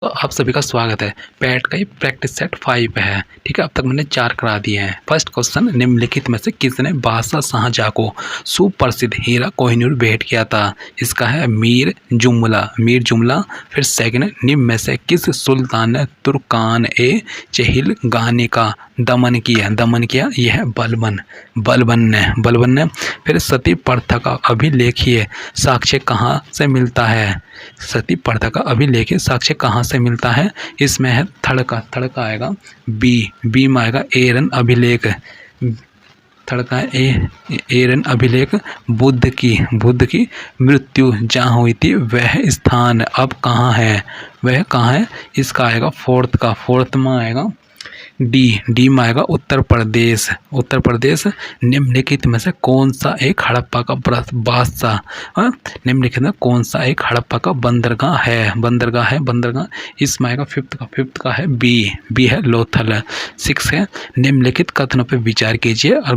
तो आप सभी का स्वागत है। पैट का ये प्रैक्टिस सेट 5 है। ठीक है, अब तक मैंने 4 करा दिए हैं। फर्स्ट क्वेश्चन, निम्नलिखित में से किसने बादशाह शाहजहां को सुप्रसिद्ध हीरा कोहिनूर भेंट किया था? इसका है मीर जुमला, मीर जुमला। फिर सेकंड, निम्न में से किस सुल्तान ने तुर्कान ए चहिल गाने का दमन किया? दमन किया, यह है बलबन, बलबन ने। फिर सती प्रथा का अभिलेखीय साक्ष्य कहाँ से मिलता है? सती प्रथा का अभिलेखीय साक्ष्य कहाँ से मिलता है? इसमें है थड़का आएगा बी में आएगा एरन अभिलेख, थड़का है एरन अभिलेख। बुद्ध की मृत्यु जहाँ हुई थी वह स्थान अब कहाँ है? वह कहाँ है? इसका आएगा फोर्थ में आएगा डी में आएगा उत्तर प्रदेश। निम्नलिखित में से कौन सा एक हड़प्पा का बादशाह, निम्नलिखित में कौन सा एक हड़प्पा का बंदरगाह है? इसमें आएगा फिफ्थ का है बी है लोथल। 6 है, निम्नलिखित कथनों पर विचार कीजिए और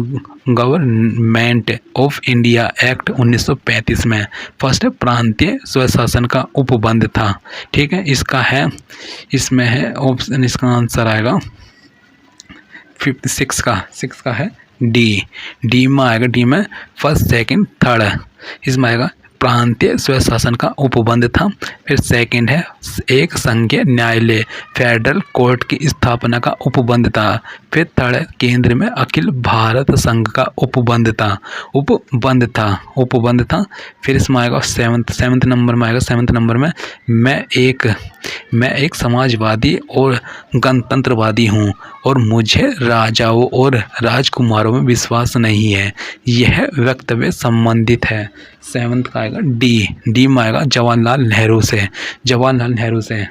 गवर्नमेंट ऑफ इंडिया एक्ट 1935 में फर्स्ट प्रांतीय स्वशासन का उपबंध था। ठीक है, इसमें है ऑप्शन, इसका आंसर आएगा 6 का है डी में आएगा, डी में फर्स्ट सेकंड थर्ड। इसमें आएगा प्रांतीय स्वशासन का उपबंध था। फिर सेकंड है एक संघीय न्यायालय फेडरल कोर्ट की स्थापना का उपबंध था। फिर थर्ड है केंद्र में अखिल भारत संघ का उपबंध था। फिर इसमें आएगा सेवन्थ नंबर में मैं एक समाजवादी और गणतंत्रवादी हूँ और मुझे राजाओं और राजकुमारों में विश्वास नहीं है। यह वक्तव्य संबंधित है। 7th का आएगा डी में आएगा जवाहरलाल नेहरू से।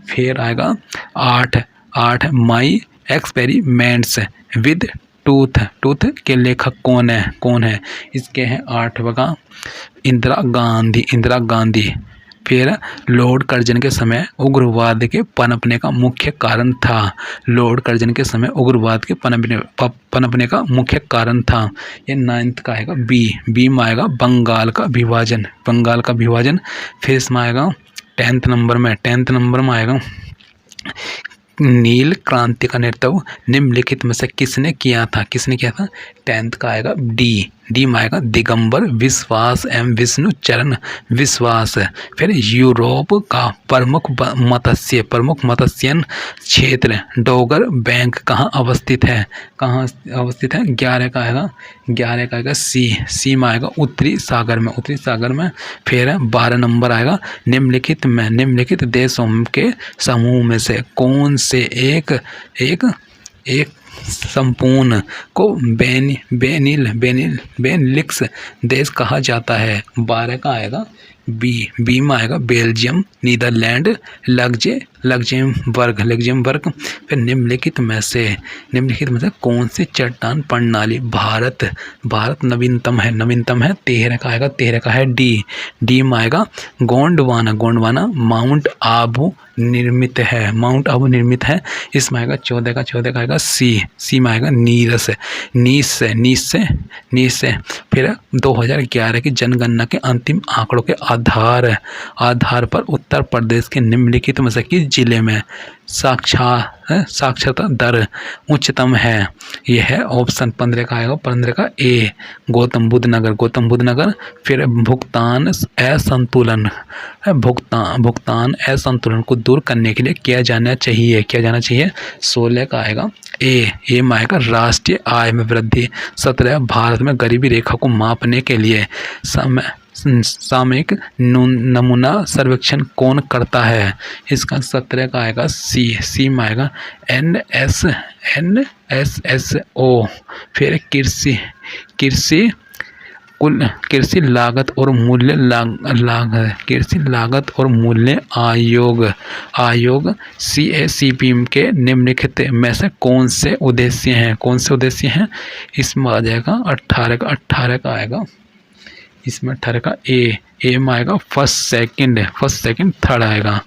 फिर आएगा 8 माई एक्सपेरिमेंट्स विद टूथ के लेखक कौन है? इसके हैं 8वां का इंदिरा गांधी। फिर लॉर्ड कर्जन के समय उग्रवाद के पनपने का मुख्य कारण था। ये 9th का आएगा बी में आएगा बंगाल का विभाजन। फिर इसमें आएगा 10th नंबर में आएगा नील क्रांति का नेतृत्व निम्नलिखित में से किसने किया था? 10th का आएगा डी में आएगा दिगंबर विश्वास एवं विष्णु चरण विश्वास। फिर यूरोप का प्रमुख मत्स्यन क्षेत्र डोगर बैंक कहाँ अवस्थित है? 11 का आएगा सी में आएगा उत्तरी सागर में। फिर 12 नंबर आएगा निम्नलिखित देशों के समूह में से कौन से एक संपूर्ण को बेनिलिक्स देश कहा जाता है? 12 का आएगा बी में आएगा बेल्जियम, नीदरलैंड, लग्जमबर्ग। फिर निम्नलिखित में से कौन सी चट्टान प्रणाली भारत नवीनतम है? 13 का है डी में आएगा गोंडवाना माउंट आबू निर्मित है। इसमें आएगा 14 का आएगा सी में आएगा नीस से। फिर 2011 की जनगणना के अंतिम आंकड़ों के आधार पर उत्तर प्रदेश के निम्नलिखित में से किस जिले में साक्षरता दर उच्चतम है? यह है ऑप्शन 15 का आएगा 15 का ए गौतम बुद्ध नगर। फिर भुगतान असंतुलन को दूर करने के लिए किया जाना चाहिए 16 का आएगा ए में आएगा राष्ट्रीय आय में वृद्धि। 17 भारत में गरीबी रेखा को मापने के लिए सामयिक नमूना सर्वेक्षण कौन करता है? इसका 17 का आएगा सी में आएगा NSSO। फिर कृषि लागत और मूल्य आयोग CACP के निम्नलिखित में से कौन से उद्देश्य हैं? इसमें आ जाएगा 18 का आएगा, इसमें 18 का ए में आएगा फर्स्ट सेकंड थर्ड आएगा।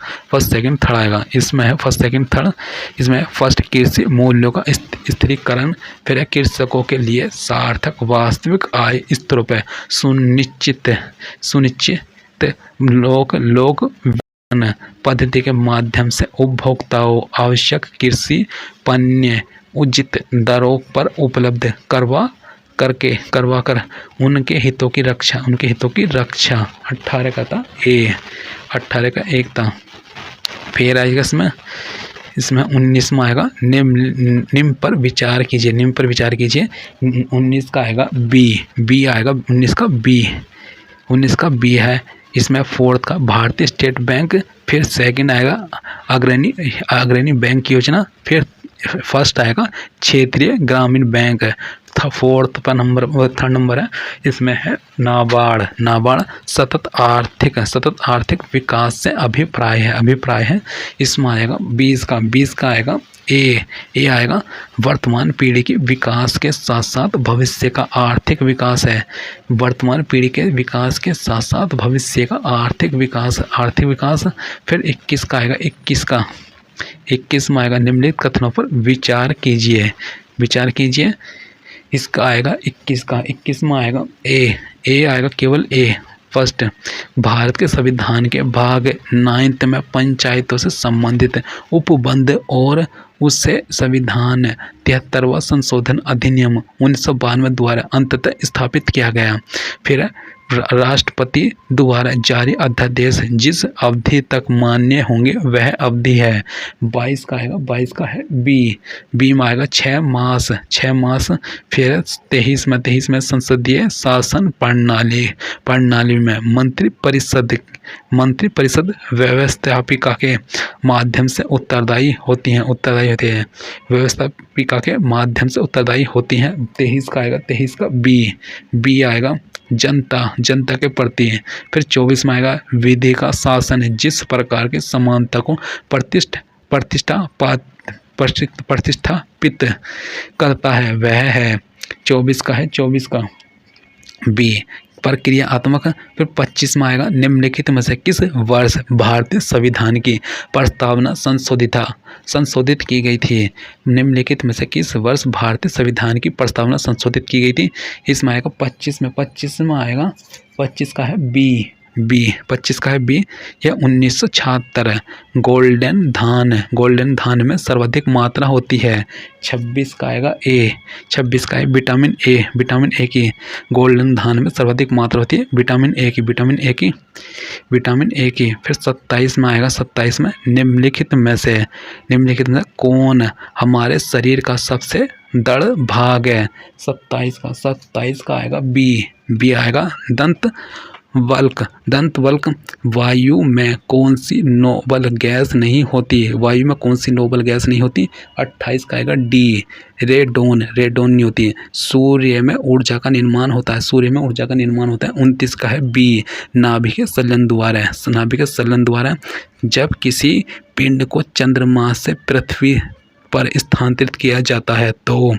इसमें है फर्स्ट सेकंड थर्ड। इसमें फर्स्ट कृषि मूल्यों का स्थिरीकरण। फिर कृषकों के लिए सार्थक वास्तविक आय स्तरों पर सुनिश्चित लोक पद्धति के माध्यम से उपभोक्ताओं आवश्यक कृषि पण्य उचित दरों पर उपलब्ध करवा कर उनके हितों की रक्षा 18 का था ए, 18 का एक था। फिर आएगा इसमें 19 में आएगा निम्न पर विचार कीजिए 19 का आएगा बी आएगा 19 का बी है। इसमें फोर्थ का भारतीय स्टेट बैंक, फिर सेकंड आएगा अग्रणी बैंक योजना, फिर फर्स्ट आएगा क्षेत्रीय ग्रामीण बैंक। थर्ड नंबर है इसमें है नाबार्ड सतत आर्थिक विकास से अभिप्राय है। इसमें आएगा 20 का आएगा ए आएगा वर्तमान पीढ़ी के विकास के साथ साथ भविष्य का आर्थिक विकास है। वर्तमान पीढ़ी के विकास के साथ साथ भविष्य का आर्थिक विकास। फिर 21 का आएगा 21 में आएगा निम्नलिखित कथनों पर विचार कीजिए। इसका आएगा 21 में आएगा ए आएगा केवल ए। फर्स्ट, भारत के संविधान के भाग 9 में पंचायतों से संबंधित उपबंध और उससे संविधान 73वां संशोधन अधिनियम 1992 द्वारा अंततः स्थापित किया गया। फिर राष्ट्रपति द्वारा जारी अध्यादेश जिस अवधि तक मान्य होंगे वह अवधि है। 22 का है बी में आएगा 6 मास। फिर 23 में संसदीय शासन प्रणाली में मंत्री परिषद व्यवस्थापिका के माध्यम से उत्तरदायी होती हैं। व्यवस्थापिका के माध्यम से उत्तरदायी होती हैं। 23 का बी आएगा जनता के प्रति है। फिर 24 में आएगा विधि का शासन है जिस प्रकार के समानता को प्रतिष्ठापित करता है वह है। 24 का बी प्रक्रियात्मक। फिर 25 में आएगा निम्नलिखित में से किस वर्ष भारतीय संविधान की प्रस्तावना संशोधित की गई थी। निम्नलिखित में से किस वर्ष भारतीय संविधान की प्रस्तावना संशोधित की गई थी। इसमें आएगा 25 में आएगा 25 का है बी। यह 1976 गोल्डन धान में सर्वाधिक मात्रा होती है। 26 का आएगा ए। विटामिन ए की गोल्डन धान में सर्वाधिक मात्रा होती है विटामिन ए की। फिर 27 में आएगा निम्नलिखित में से कौन हमारे शरीर का सबसे दृढ़ भाग है। 27 का आएगा बी आएगा दंत वल्क। वायु में कौन सी नोबल गैस नहीं होती। 28 का आएगा डी रेडोन नहीं होती है। सूर्य में ऊर्जा का निर्माण होता है। 29 का है बी नाभिक संलयन द्वारा। जब किसी पिंड को चंद्रमा से पृथ्वी पर स्थानांतरित किया जाता है तो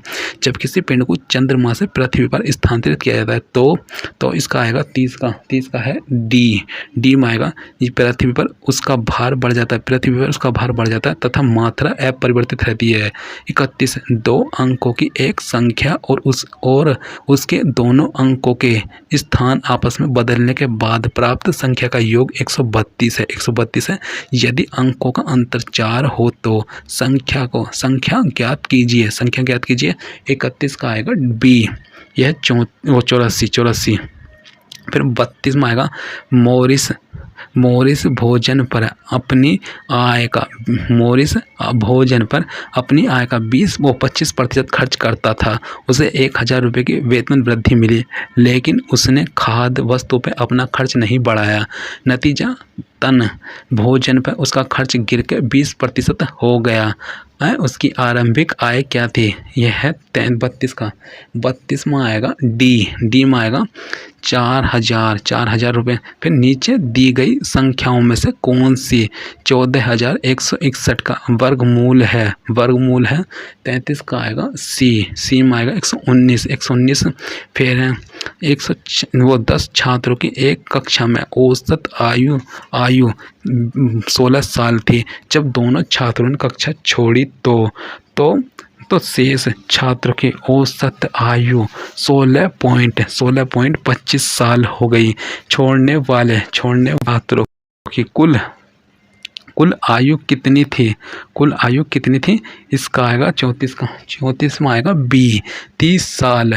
तो इसका आएगा 30 का है डी में आएगा पृथ्वी पर उसका भार बढ़ जाता है तथा मात्रा अपरिवर्तित रहती है। 31 दो अंकों की एक संख्या और उसके दोनों अंकों के स्थान आपस में बदलने के बाद प्राप्त संख्या का योग 132 है। यदि अंकों का अंतर 4 हो तो संख्या ज्ञात कीजिए। 31 का आएगा बी यह 84। फिर 32 में आएगा मोरिस भोजन पर अपनी आय का 25% खर्च करता था। उसे 1000 रुपये की वेतन वृद्धि मिली लेकिन उसने खाद्य वस्तु पर अपना खर्च नहीं बढ़ाया। नतीजा तन भोजन पर उसका खर्च गिर के 20% हो गया। उसकी आरंभिक आय क्या थी। यह है 32 में आएगा डी में आएगा 4000 रुपये। फिर नीचे दी गई संख्याओं में से कौन सी 14161 का वर्गमूल है। 33 का आएगा सी में आएगा 119। फिर 10 छात्रों की एक कक्षा में औसत आयु 16 साल थी। जब दोनों छात्रों ने कक्षा छोड़ी तो शेष छात्रों की औसत आयु 16.25 साल हो गई। छोड़ने वाले छात्रों की कुल कुल आयु कितनी थी, कुल आयु कितनी थी, इसका आएगा 34 का, 34 में आएगा बी 30 साल।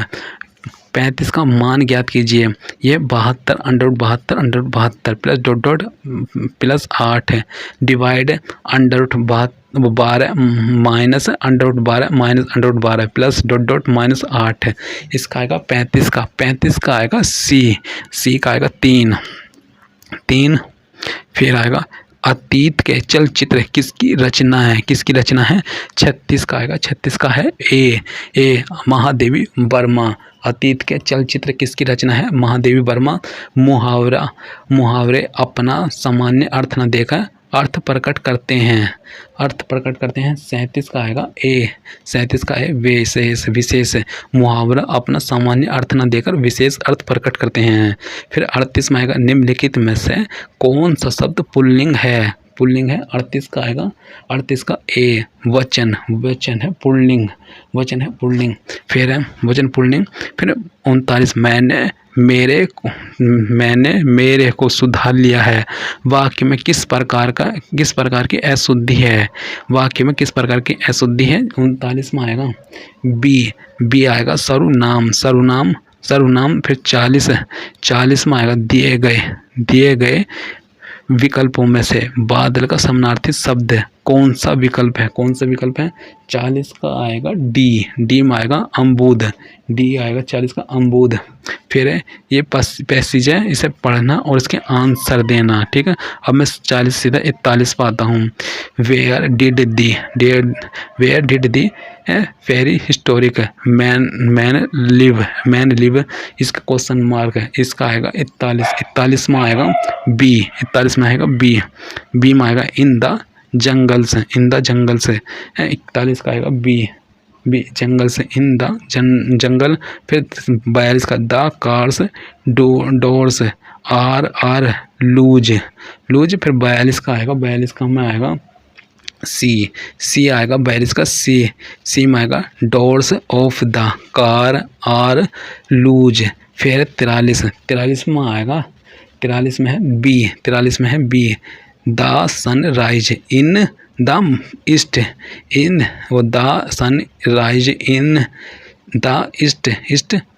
35 का मान ज्ञात कीजिए। ये 72 under 72 under 72 plus dot dot plus 8 है divide under 12 minus under 12 minus under 12 plus dot dot minus 8 है। इसका आएगा 35 का आएगा सी का आएगा 3। फिर आएगा अतीत के चलचित्र किसकी रचना है, किसकी रचना है। 36 का आएगा, 36 का है ए महादेवी वर्मा। अतीत के चलचित्र किसकी रचना है, महादेवी वर्मा। मुहावरे अपना सामान्य अर्थ न देकर अर्थ प्रकट करते हैं, अर्थ प्रकट करते हैं। 37 का आएगा ए, 37 का है विशेष। मुहावरा अपना सामान्य अर्थ न देकर विशेष अर्थ प्रकट करते हैं। फिर 38 में आएगा निम्नलिखित में से कौन सा शब्द पुल्लिंग है, पुल्लिंग है। 38 का आएगा, 38 का ए वचन है पुल्लिंग, वचन है पुल्लिंग। फिर है वचन पुल्लिंग। फिर 39 मैंने मेरे को सुधार लिया है। वाक्य में किस प्रकार की अशुद्धि है, वाक्य में किस प्रकार की अशुद्धि है। 39 में आएगा बी आएगा सर्वनाम। फिर 40 में आएगा दिए गए विकल्पों में से बादल का समानार्थी शब्द कौन सा विकल्प है, 40 का आएगा डी में आएगा अमरूद, डी आएगा 40 का अमरूद। फिर है ये पैसेज है, इसे पढ़ना और इसके आंसर देना, ठीक है। अब मैं 40 सीधा 41 पर आता हूँ। Where did the very historic man live, इसका क्वेश्चन मार्क है। इसका आएगा 41 में आएगा बी, 41 में आएगा बी में आएगा इन द जंगल से 41 का आएगा बी जंगल से, इन द जंगल। फिर 42 का the cars doors are loose. फिर 42 का आएगा, 42 का में आएगा सी आएगा, 42 का सी में आएगा doors of the car are loose. फिर 43 में आएगा, 43 में है B the sun rise in the east, the sun rise in the east.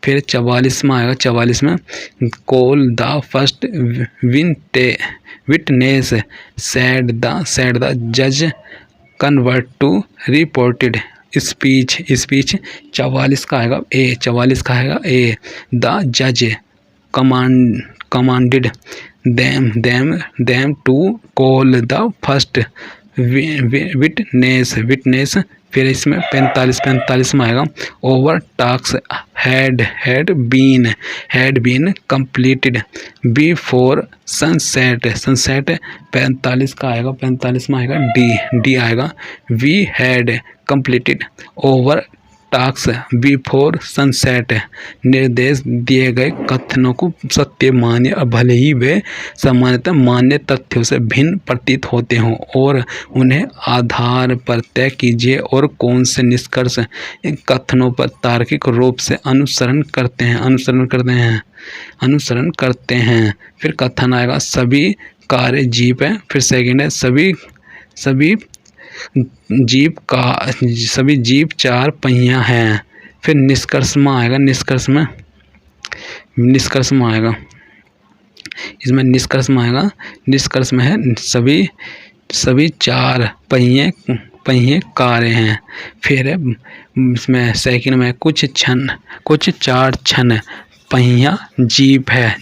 फिर 44 में आएगा, 44 में call the first witness said the जज कन्वर्ट टू रिपोर्टेड स्पीच। 44 का आएगा ए द जज commanded them to call the first witness। फिर इसमें 45 में आएगा over task had been completed before sunset। 45 का आएगा, 45 में आएगा डी आएगा we had completed over task before sunset. निर्देश दिए गए कथनों को सत्य मान्य भले ही वे सामान्यतः मान्य तथ्यों से भिन्न प्रतीत होते हों और उन्हें आधार पर तय कीजिए और कौन से निष्कर्ष इन कथनों पर तार्किक रूप से अनुसरण करते हैं। फिर कथन आएगा सभी कारें जीप है। फिर सेकंड है सभी जीप 4 पहिया हैं। फिर निष्कर्ष में आएगा, निष्कर्ष में आएगा, इसमें निष्कर्ष में आएगा, निष्कर्ष में है सभी 4 पहिए कारें हैं। फिर है इसमें सेकंड में कुछ 4 पहिया जीप है।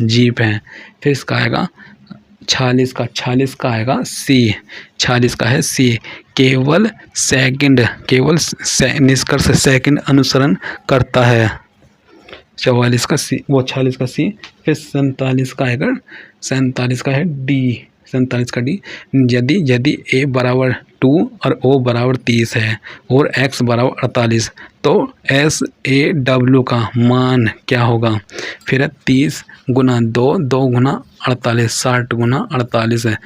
फिर इसका आएगा 46 का आएगा सी, 46 का है सी केवल निष्कर्ष सेकंड अनुसरण करता है। 44 का सी, वो 46 का सी। फिर 47 का आएगा, 47 का है डी, 47 का डी। यदि ए बराबर 2 और ओ बराबर 30 है और एक्स बराबर 48 तो एस ए डब्ल्यू का मान क्या होगा। फिर है 30 गुना 2 गुना 48, 60 गुना 48 है।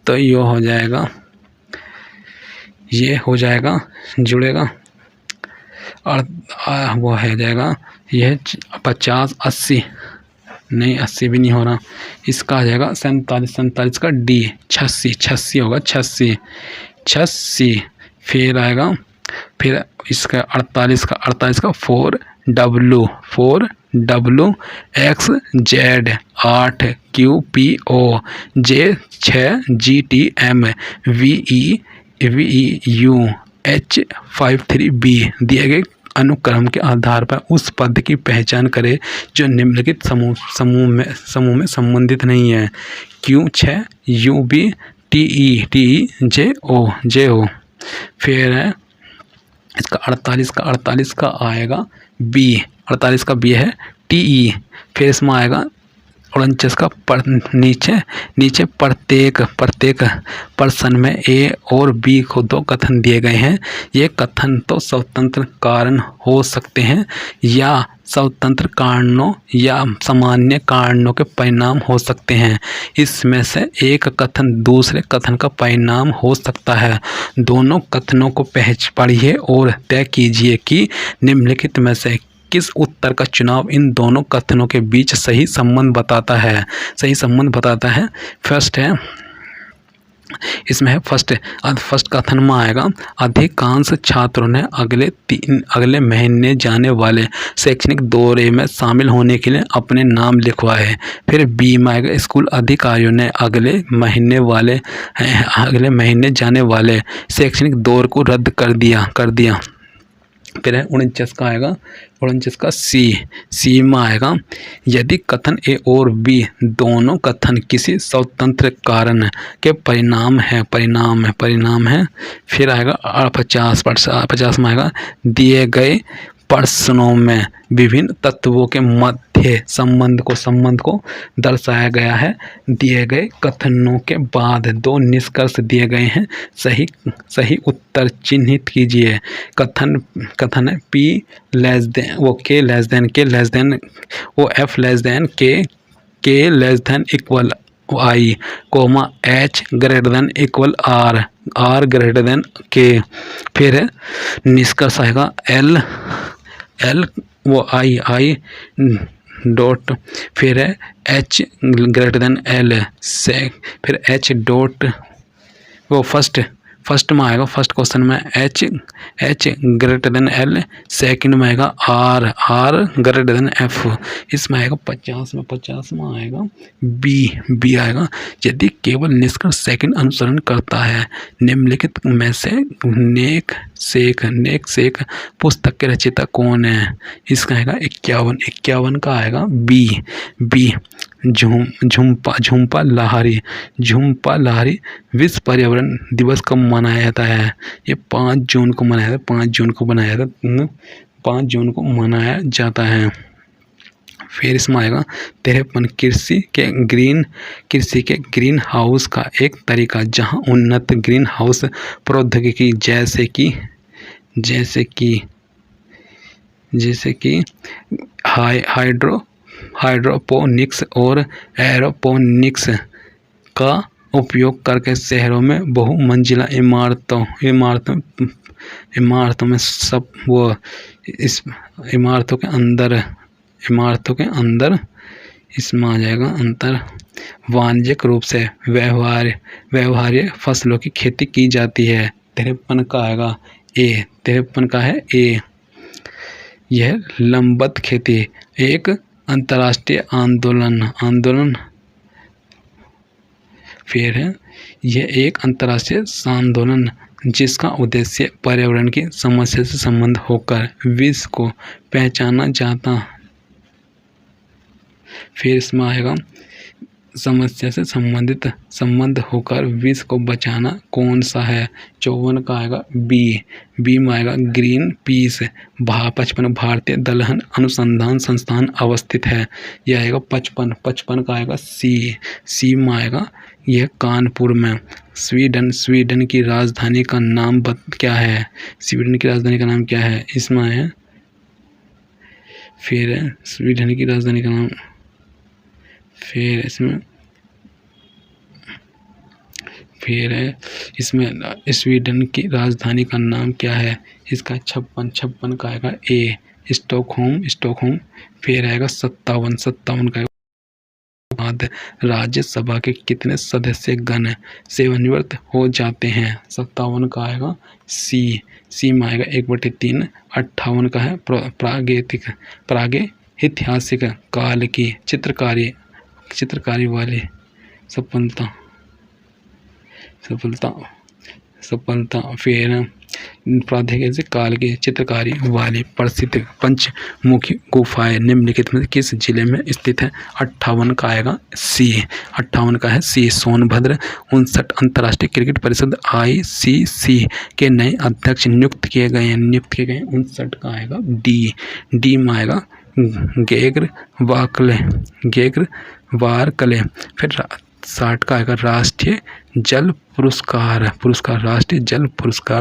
तो ये हो जाएगा जुड़ेगा और वो है जाएगा यह 50 80 नहीं 80 भी नहीं हो रहा, इसका आ जाएगा 47, 47 का डी, 86, 86 होगा, 86, 86। फिर आएगा, फिर इसका 48 का, 48 का 4W, 4W, XZ 8, QPO, J 6, GTM, VEU, H53B दिए गए अनुक्रम के आधार पर उस पद की पहचान करें जो निम्नलिखित समूह में संबंधित नहीं है। Q6, UB, TE, JO। फिर है इसका 48 का आएगा बी, 48 का बी है TE। फिर इसमें आएगा 49 का नीचे प्रत्येक पर्सन में ए और बी को 2 कथन दिए गए हैं। ये कथन तो स्वतंत्र कारण हो सकते हैं या स्वतंत्र कारणों या सामान्य कारणों के परिणाम हो सकते हैं। इसमें से एक कथन दूसरे कथन का परिणाम हो सकता है। दोनों कथनों को पढ़िए और तय कीजिए कि निम्नलिखित में से किस उत्तर का चुनाव इन दोनों कथनों के बीच सही संबंध बताता है। फर्स्ट है, इसमें है फर्स्ट कथन में आएगा अधिकांश छात्रों ने अगले महीने जाने वाले शैक्षणिक दौरे में शामिल होने के लिए अपने नाम लिखवाए। फिर बी में आएगा स्कूल अधिकारियों ने अगले महीने जाने वाले शैक्षणिक दौरे को रद्द कर दिया। फिर है 49 का आएगा, 49 का सी में आएगा यदि कथन ए और बी दोनों कथन किसी स्वतंत्र कारण के परिणाम है। फिर आएगा 50 में आएगा दिए गए प्रश्नों में विभिन्न तत्वों के मध्य संबंध को दर्शाया गया है। दिए गए कथनों के बाद 2 निष्कर्ष दिए गए हैं, सही उत्तर चिन्हित कीजिए। कथन है P less than K less than F less than K less than equal I, H greater than equal R greater than K। फिर है निष्कर्ष आएगा L I डॉट, फिर है H ग्रेटर देन L से, फिर H डॉट फर्स्ट में आएगा, फर्स्ट क्वेश्चन में H greater than L, second में आएगा R ग्रेटर देन F। इसमें आएगा 50 में आएगा B आएगा यदि केवल निष्कर्ष सेकंड अनुसरण करता है निम्नलिखित में से नेक सेक पुस्तक के रचयिता कौन है। इसका आएगा 51 का आएगा B झुम्पा लाहिरी विश्व पर्यावरण दिवस कब मनाया जाता है। ये 5 जून को मनाया था, 5 जून को मनाया जाता है। फिर इसमें आएगा 53 कृषि के ग्रीन हाउस का एक तरीका जहां उन्नत ग्रीन हाउस प्रौद्योगिकी जैसे कि हाइड्रोपोनिक्स और एरोपोनिक्स का उपयोग करके शहरों में बहुमंजिला इमारतों में इस इमारतों के अंदर इसमें आ जाएगा अंतर वाणिज्यिक रूप से व्यवहार्य फसलों की खेती की जाती है। 53 का आएगा ए, 53 का है ए। यह लंबवत खेती एक अंतर्राष्ट्रीय आंदोलन फिर है यह एक अंतर्राष्ट्रीय आंदोलन जिसका उद्देश्य पर्यावरण की समस्या से संबंध होकर विश्व को पहचाना जाता। फिर इसमें आएगा समस्या से संबंध होकर विश्व को बचाना कौन सा है। 54 का आएगा बी में आएगा ग्रीन पीस 55 भारतीय दलहन अनुसंधान संस्थान अवस्थित है। यह आएगा 55 का आएगा सी में आएगा यह कानपुर में। स्वीडन की राजधानी का नाम क्या है। स्वीडन की राजधानी का नाम क्या है इसमें है। फिर स्वीडन की राजधानी का नाम, फिर इसमें स्वीडन की राजधानी का नाम क्या है। इसका 56 का आएगा ए स्टॉकहोम। फिर आएगा 57 का बाद राज्यसभा के कितने सदस्य गण सेवानिवृत्त हो जाते हैं? 57 का आएगा सी में आएगा 1/3। 58 का है प्रागैतिहासिक काल की चित्रकारी वाली सफलता फिर प्रागैतिहासिक काल की चित्रकारी वाली प्रसिद्ध पंचमुखी गुफाएं निम्नलिखित में किस जिले में स्थित है? 58 का आएगा सी। सोनभद्र। 59 अंतर्राष्ट्रीय क्रिकेट परिषद ICC के नए अध्यक्ष नियुक्त किए गए 59 का आएगा डी में आएगा गेगर वारकले। फिर 60 का आएगा राष्ट्रीय जल पुरस्कार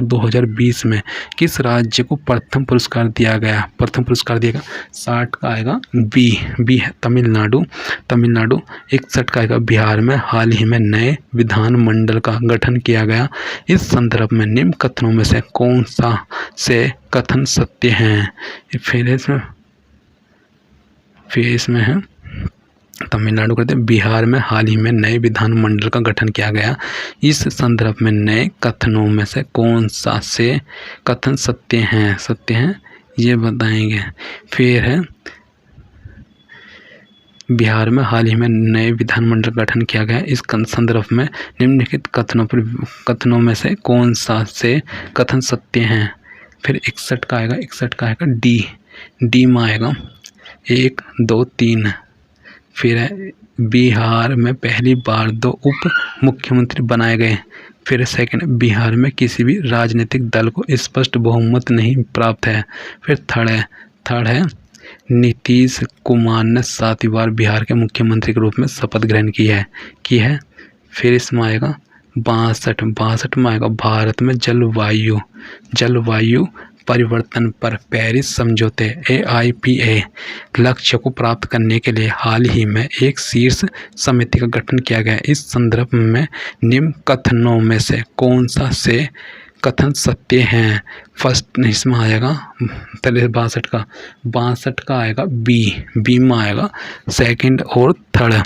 2020 में किस राज्य को प्रथम पुरस्कार दिया गया? 60 का आएगा बी है तमिलनाडु। 61 का आएगा बिहार में हाल ही में नए विधानमंडल का गठन किया गया। इस संदर्भ में निम्न कथनों में से कौन सा से कथन सत्य हैं? फिर इसमें है तमिलनाडु कहते हैं बिहार में हाल ही में नए विधानमंडल का गठन किया गया। इस संदर्भ में नए कथनों में से कौन सा से कथन सत्य हैं ये बताएंगे। फिर है बिहार में हाल ही में नए विधानमंडल का गठन किया गया। इस संदर्भ में निम्नलिखित कथनों में से कौन सा से कथन सत्य हैं? फिर 61 का आएगा डी में आएगा 1 2 3। फिर है बिहार में पहली बार 2 उप मुख्यमंत्री बनाए गए। फिर सेकंड, बिहार में किसी भी राजनीतिक दल को स्पष्ट बहुमत नहीं प्राप्त है। फिर थर्ड है नीतीश कुमार ने 7वीं बार बिहार के मुख्यमंत्री के रूप में शपथ ग्रहण की है। फिर इसमें आएगा 62 में आएगा भारत में जलवायु परिवर्तन पर पेरिस समझौते AIPA लक्ष्य को प्राप्त करने के लिए हाल ही में एक शीर्ष समिति का गठन किया गया। इस संदर्भ में निम्न कथनों में से कौन सा से कथन सत्य हैं? फर्स्ट इसमें आएगा 62 का आएगा बी में आएगा सेकंड और थर्ड।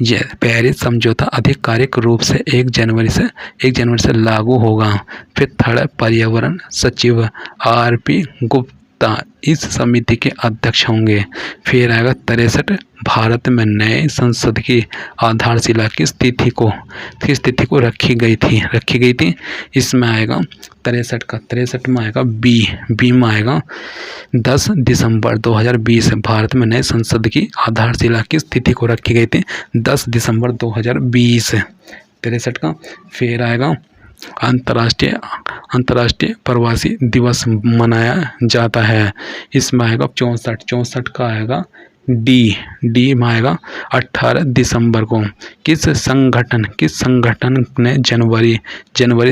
यह पेरिस समझौता आधिकारिक रूप से 1 जनवरी से लागू होगा। फिर थर्ड, पर्यावरण सचिव RP गुप्ता इस समिति के अध्यक्ष होंगे। फिर आएगा 63, भारत में नए संसद की आधारशिला किस तिथि को रखी गई थी। इसमें आएगा 63 में आएगा बी में आएगा 10 दिसंबर 2020। भारत में नए संसद की आधारशिला किस तिथि को रखी गई थी? 10 दिसंबर 2020 63 का। फिर आएगा अंतर्राष्ट्रीय प्रवासी दिवस मनाया जाता है। इसमें आएगा 64 का आएगा डी में आएगा 18 दिसंबर को। किस संगठन ने जनवरी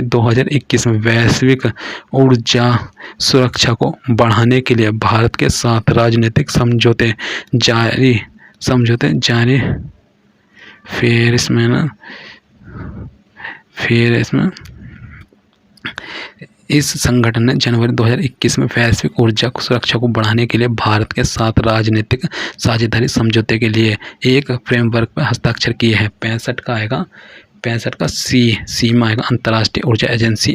2021 में वैश्विक ऊर्जा सुरक्षा को बढ़ाने के लिए भारत के साथ राजनीतिक समझौते जारी। फिर इसमें इस संगठन ने जनवरी 2021 में वैश्विक ऊर्जा सुरक्षा को बढ़ाने के लिए भारत के साथ राजनीतिक साझेदारी समझौते के लिए एक फ्रेमवर्क पर हस्ताक्षर किए हैं। 65 का आएगा सी में आएगा अंतर्राष्ट्रीय ऊर्जा एजेंसी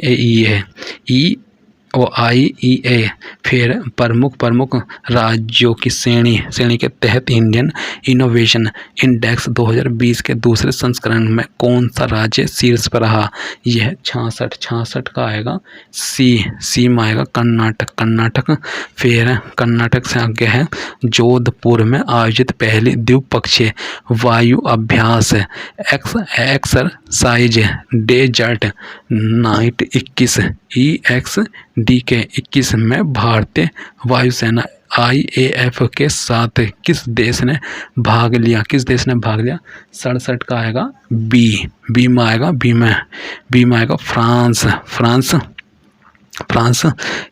IEA। फिर प्रमुख राज्यों की श्रेणी के तहत इंडियन इनोवेशन इंडेक्स 2020 के दूसरे संस्करण में कौन सा राज्य शीर्ष पर रहा? यह 66 का आएगा सी में आएगा कर्नाटक। फिर कर्नाटक से आगे है जोधपुर में आयोजित पहली द्विपक्षीय वायु अभ्यास एक्सरसाइज डेजर्ट नाइट 21 EXDK 21 में भारतीय वायुसेना IAF के साथ किस देश ने भाग लिया? 67 का आएगा बी में आएगा फ्रांस।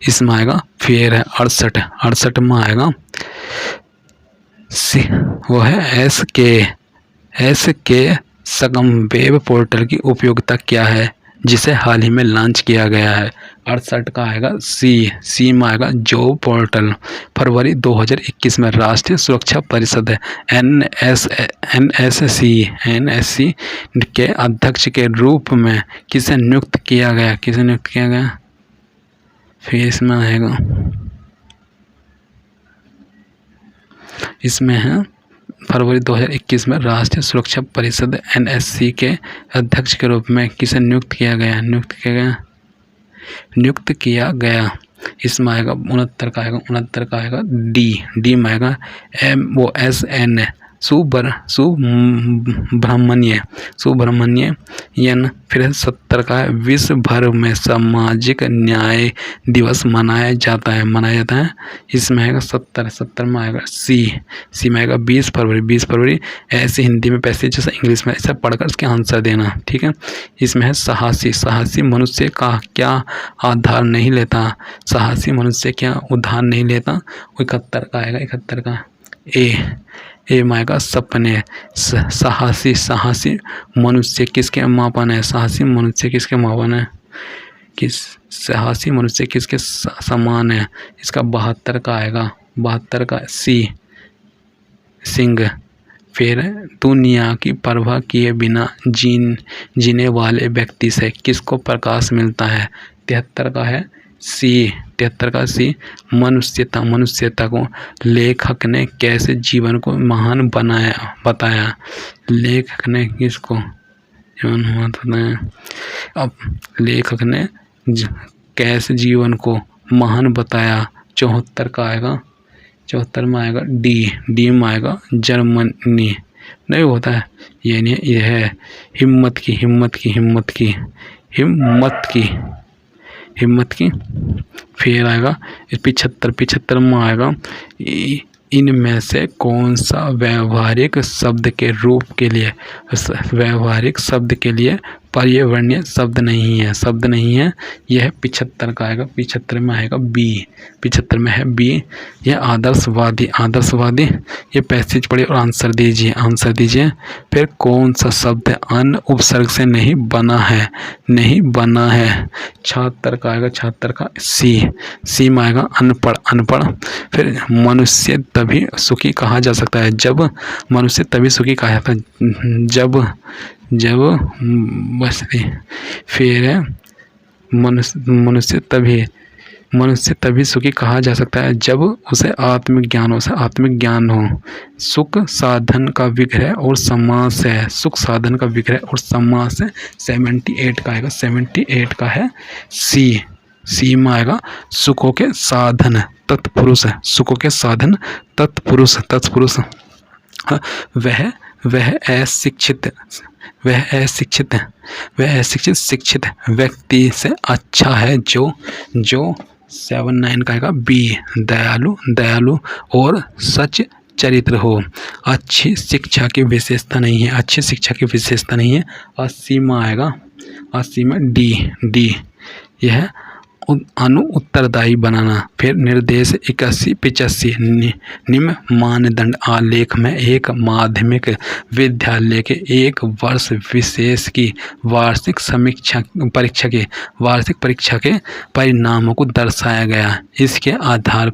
इसमें आएगा फिर 68 में आएगा वो है SK सगम वेब पोर्टल की उपयोगिता क्या है? जिसे हाल ही में लॉन्च किया गया है। 68 का आएगा सी में आएगा जॉब पोर्टल। फरवरी 2021 में राष्ट्रीय सुरक्षा परिषद एनएससी के अध्यक्ष के रूप में किसे नियुक्त किया गया? फिर इसमें है फरवरी 2021 में राष्ट्रीय सुरक्षा परिषद एनएससी के अध्यक्ष के रूप में किसे नियुक्त किया गया। इसमें आएगा 69 का आएगा डी में आएगा MOSN सुब्रमण्यन। फिर 70 का है विश्व भर में सामाजिक न्याय दिवस मनाया जाता है। इसमें आएगा 70 में आएगा सी में आएगा 20 फरवरी। ऐसे हिंदी में पैसे जैसा इंग्लिश में ऐसा पढ़कर इसके आंसर देना, ठीक है। इसमें है साहसी मनुष्य का क्या आधार नहीं लेता? साहसी मनुष्य क्या उधार नहीं लेता? 71 का आएगा 71 का ए में आएगा सपने। साहसी मनुष्य किसके मापन है? साहसी मनुष्य किसके मापन है? साहसी मनुष्य किसके समान है? इसका 72 का आएगा 72 का सिंह। फिर दुनिया की परवाह किए बिना जीने वाले व्यक्ति से किसको प्रकाश मिलता है? 73 का है सी मनुष्यता को लेखक ने कैसे जीवन को महान बताया? लेखक ने किसको जीवन बताया? अब लेखक ने कैसे जीवन को महान बताया? 74 का आएगा 74 में आएगा डी में आएगा जर्मनी। नहीं होता है ये नहीं, यह है हिम्मत की। फिर आएगा 75 में आएगा इनमें से कौन सा व्यावहारिक शब्द के लिए पर्यावरणीय शब्द नहीं है? यह 75 का आएगा 75 में आएगा बी। 75 में है बी, यह आदर्शवादी। ये पैसेज पढ़िए और आंसर दीजिए। फिर कौन सा शब्द अन उपसर्ग से नहीं बना है? 76 का आएगा 76 का सी में आएगा अनपढ़। फिर मनुष्य तभी सुखी कहा जा सकता है जब फिर है मनुष्य तभी सुखी कहा जा सकता है जब उसे आत्मिक ज्ञान हो। सुख साधन का विग्रह और समास है। 78 का आएगा 78 का है सी में आएगा सुखों के साधन तत्पुरुष। वह शिक्षित व्यक्ति से अच्छा है जो 79 का आएगा बी दयालु और सच चरित्र हो। अच्छी शिक्षा की विशेषता नहीं है। 80 में आएगा 80 में डी यह उत्तरदायी बनाना। फिर निर्देश 81-85 निम्न मानदंड आलेख में एक माध्यमिक विद्यालय के एक वर्ष विशेष की वार्षिक परीक्षा के परिणामों को दर्शाया गया। इसके आधार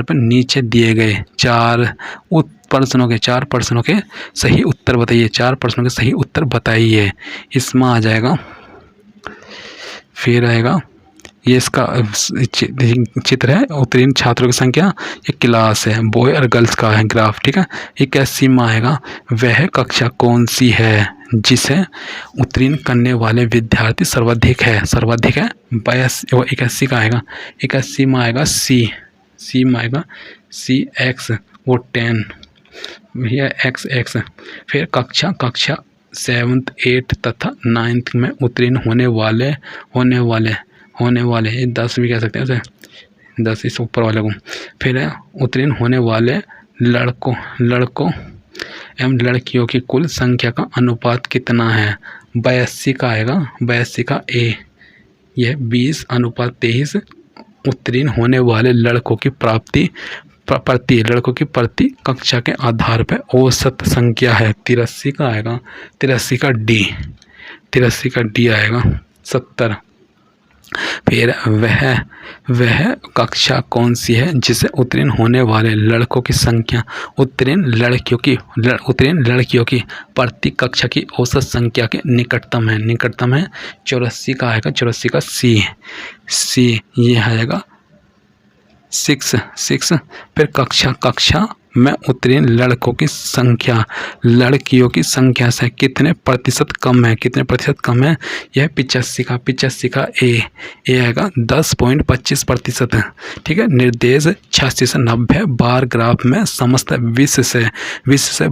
पर नीचे दिए गए 4 प्रश्नों के सही उत्तर बताइए। 4 प्रश्नों के सही उत्तर बताइए। इसमें आ जाएगा, फिर आएगा ये इसका चित्र है उत्तीर्ण छात्रों की संख्या, ये क्लास है, बॉय और गर्ल्स का है ग्राफ, ठीक है। 81 में आएगा वह कक्षा कौन सी है जिसे उत्तीर्ण करने वाले विद्यार्थी सर्वाधिक है 81 का आएगा। 81 में आएगा सी में आएगा CX वो 10 यह XX। फिर कक्षा 7th 8th तथा 9th में उत्तीर्ण होने वाले 10 भी कह सकते हैं उसे, 10 इस ऊपर वाले को। फिर है उत्तीर्ण होने वाले लड़कों एवं लड़कियों की कुल संख्या का अनुपात कितना है? 82 का आएगा 82 का A। यह 20:23 उत्तीर्ण होने वाले लड़कों की प्रति कक्षा के आधार पर औसत संख्या है। 83 का आएगा 83 का D। 83 का डी आएगा 70। फिर वह कक्षा कौन सी है जिसे उत्तीर्ण होने वाले लड़कों की संख्या उत्तीर्ण लड़कियों की प्रति कक्षा की औसत संख्या के निकटतम है? 84 का आएगा, 84 का सी ये आएगा 6। फिर कक्षा में उत्तीर्ण लड़कों की संख्या लड़कियों की संख्या से कितने प्रतिशत कम है? यह 85 का ए आएगा 10.25%। ठीक है। निर्देश 86 से 90 बार ग्राफ में समस्त विश्व से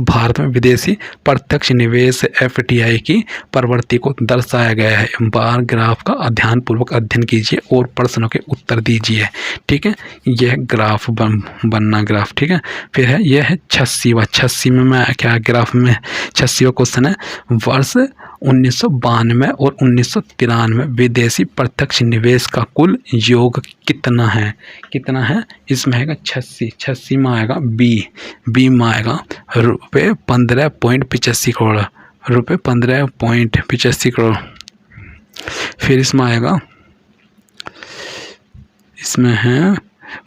भारत में विदेशी प्रत्यक्ष निवेश FDI की प्रवृत्ति को दर्शाया गया है। बार ग्राफ का ध्यानपूर्वक अध्ययन कीजिए और प्रश्नों के उत्तर दीजिए। ठीक है। यह ग्राफ बनना ग्राफ। ठीक है। फिर है यह है 86 में क्या ग्राफ में 86वां क्वेश्चन है, वर्ष 1992 और 1993 विदेशी प्रत्यक्ष निवेश का कुल योग कितना है? इसमें आएगा 86 में आएगा बी में आएगा रुपये 15.85 करोड़, रुपये 15.85 करोड़। फिर इसमें आएगा, इसमें है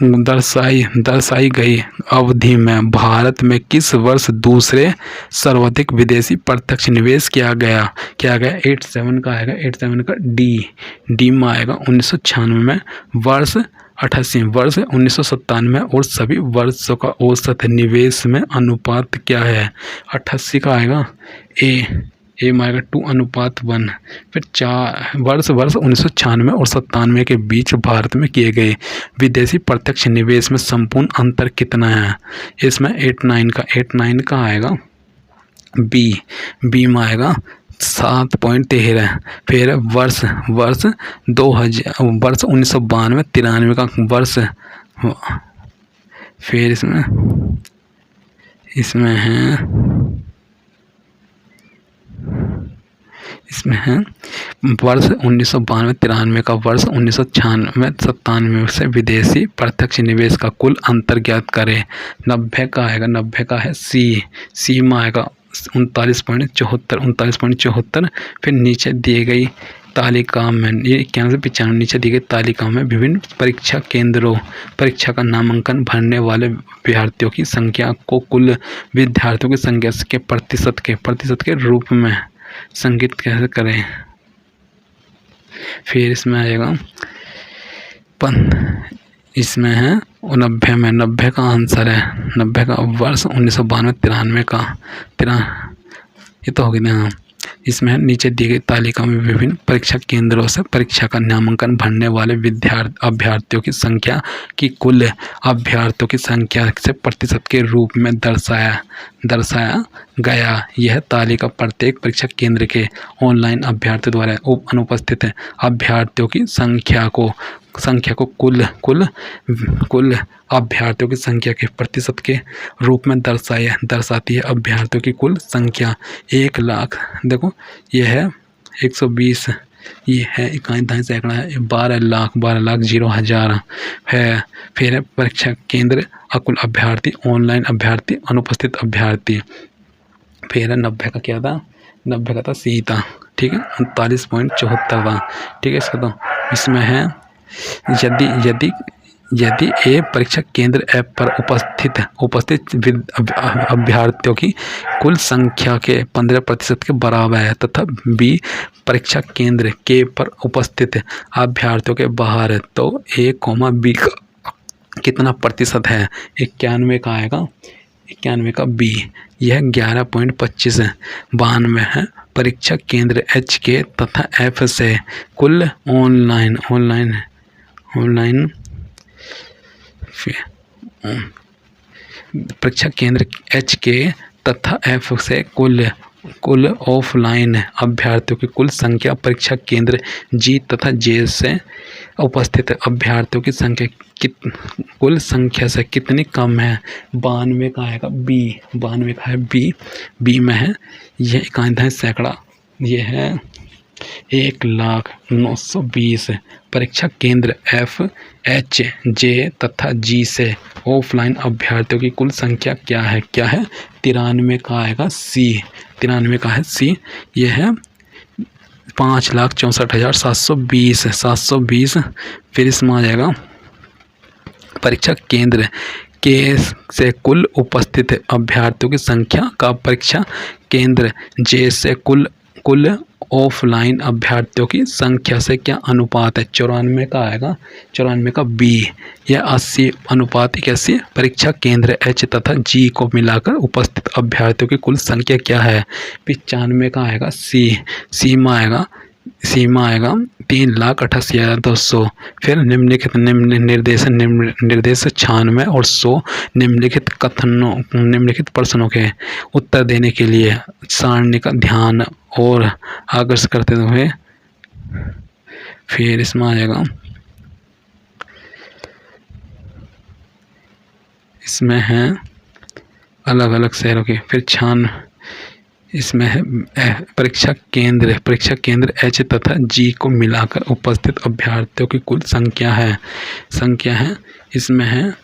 दर्शाई गई अवधि में भारत में किस वर्ष दूसरे सर्वाधिक विदेशी प्रत्यक्ष निवेश किया गया? 87 का आएगा, 87 का डी में आएगा 1996 में, वर्ष 88, वर्ष 1997 और सभी वर्षों का औसत निवेश में अनुपात क्या है? 88 का आएगा ए में आएगा 2:1। फिर 4 वर्ष 1996 और 97 के बीच भारत में किए गए विदेशी प्रत्यक्ष निवेश में संपूर्ण अंतर कितना है? इसमें 89 का आएगा बी में आएगा 7.13। फिर वर्ष 1992 93 का वर्ष। फिर इसमें है वर्ष 1992 93 का वर्ष 1996 97 से विदेशी प्रत्यक्ष निवेश का कुल अंतर ज्ञात करें। 90 का आएगा, 90 का है सी में आएगा 39.74। फिर नीचे दिए गई तालिका में ये 91 से 95 नीचे दी गई तालिका में विभिन्न परीक्षा केंद्रों परीक्षा का नामांकन भरने वाले विद्यार्थियों की संख्या को कुल विद्यार्थियों की संख्या के प्रतिशत के रूप में संकेत कैसे करें? फिर इसमें आएगा इसमें है 90 में 90 का आंसर है, 90 का वर्ष 1992 93 का ये तो हो गया ना। इसमें नीचे दी गई तालिका में विभिन्न परीक्षा केंद्रों से परीक्षा का नामांकन भरने वाले अभ्यर्थियों की संख्या की कुल अभ्यर्थियों की संख्या से प्रतिशत के रूप में दर्शाया गया। यह तालिका प्रत्येक परीक्षा केंद्र के ऑनलाइन अभ्यर्थियों द्वारा अनुपस्थित अभ्यर्थियों की संख्या को कुल अभ्यर्थियों की संख्या के प्रतिशत के रूप में दर्शाती है। अभ्यर्थियों की कुल संख्या 1 लाख, देखो यह है 120, ये है 1.2 सैकड़ा है, 12 लाख 0,000 है। फिर है परीक्षा केंद्र कुल अभ्यर्थी, ऑनलाइन अभ्यर्थी, अनुपस्थित अभ्यर्थी। फिर है 90 का क्या था? 90 का था सी था। ठीक है। 39.74 ठीक है। इसका तो इसमें है यदि ए परीक्षा केंद्र ऐप पर उपस्थित अभ्यर्थियों की कुल संख्या के 15% के बराबर है तथा बी परीक्षा केंद्र के पर उपस्थित अभ्यर्थियों के बाहर है तो ए बी का कितना प्रतिशत है? 91 का आएगा, 91 का बी। यह 11.25 है। 92 है परीक्षा केंद्र एच के तथा एफ से कुल ऑनलाइन परीक्षा केंद्र एच के तथा एफ से कुल ऑफलाइन अभ्यर्थियों की कुल संख्या परीक्षा केंद्र जी तथा जे से उपस्थित अभ्यर्थियों की संख्या कुल संख्या से कितनी कम है? 92 का आएगा बी, 92 का है बी में है यह 1.2 सैकड़ा, यह है 1,920 परीक्षा केंद्र एफ एच जे तथा जी से ऑफलाइन अभ्यर्थियों की कुल संख्या क्या है? 93 का आएगा सी, 93 का है सी। यह है 5,64,720 720। फिर इसमें आ जाएगा परीक्षा केंद्र के से कुल उपस्थित अभ्यर्थियों की संख्या का परीक्षा केंद्र जे से कुल ऑफलाइन अभ्यर्थियों की संख्या से क्या अनुपात है। 94 का आएगा, 94 का बी। यह 80 अनुपात 81। परीक्षा केंद्र एच तथा जी को मिलाकर उपस्थित अभ्यर्थियों की कुल संख्या क्या है। 95 का आएगा सी। सी में आएगा 3,88,200। फिर निम्नलिखित निर्देश 96 और 100 निम्नलिखित प्रश्नों के उत्तर देने के लिए सारणी का ध्यान और आकर्षित करते हुए। फिर इसमें आ जाएगा, इसमें है अलग अलग शहरों के। फिर इसमें है परीक्षा केंद्र एच तथा जी को मिलाकर उपस्थित अभ्यर्थियों की कुल संख्या है। इसमें है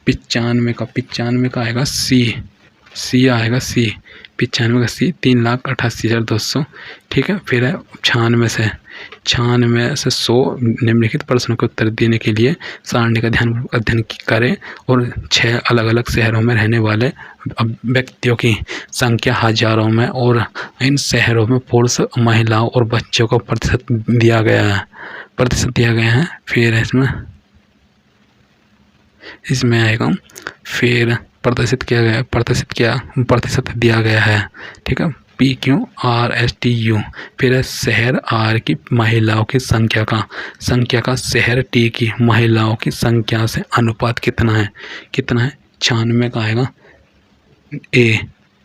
95 का आएगा सी आएगा सी। 95 का सी 3,88,200। ठीक है। फिर है 96 से 100 निम्नलिखित प्रश्नों के उत्तर देने के लिए सारणी का ध्यान अध्ययन करें और 6 अलग अलग शहरों में रहने वाले व्यक्तियों की संख्या हजारों में और इन शहरों में पुरुष, महिलाओं और बच्चों को प्रतिशत दिया गया है। फिर इसमें आएगा फिर प्रतिशत दिया गया है। ठीक है। PQRSTU। फिर है शहर आर की महिलाओं की संख्या का शहर टी की महिलाओं की संख्या से अनुपात कितना है। 96 का आएगा ए।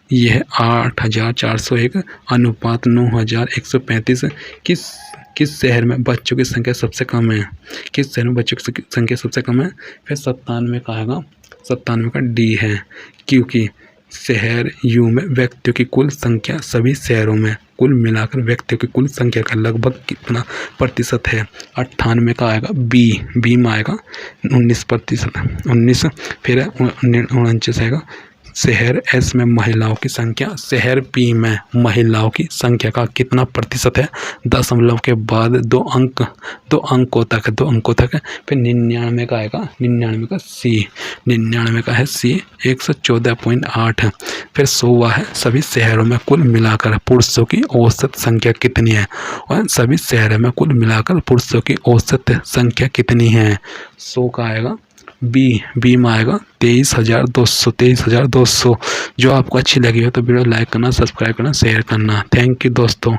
यह 8,401 अनुपात 9,135। किस शहर में बच्चों की संख्या सबसे कम है। फिर 97 का आएगा, 97 का डी है, क्योंकि शहर यू में व्यक्तियों की कुल संख्या सभी शहरों में कुल मिलाकर व्यक्तियों की कुल संख्या का लगभग कितना प्रतिशत है। 98 का आएगा बी में आएगा 19%। फिर 49 आएगा शहर एस में महिलाओं की संख्या शहर पी में महिलाओं की संख्या का कितना प्रतिशत है। दशमलव के बाद 2 अंकों तक है। फिर 99 का आएगा, 99 का सी 114.8। फिर 100 है सभी शहरों में कुल मिलाकर पुरुषों की औसत संख्या कितनी है और सभी शहरों में कुल मिलाकर पुरुषों की औसत संख्या कितनी है। 100 का आएगा बी में आएगा 23,200। जो आपको अच्छी लगी हो तो वीडियो लाइक करना, सब्सक्राइब करना, शेयर करना। थैंक यू दोस्तों।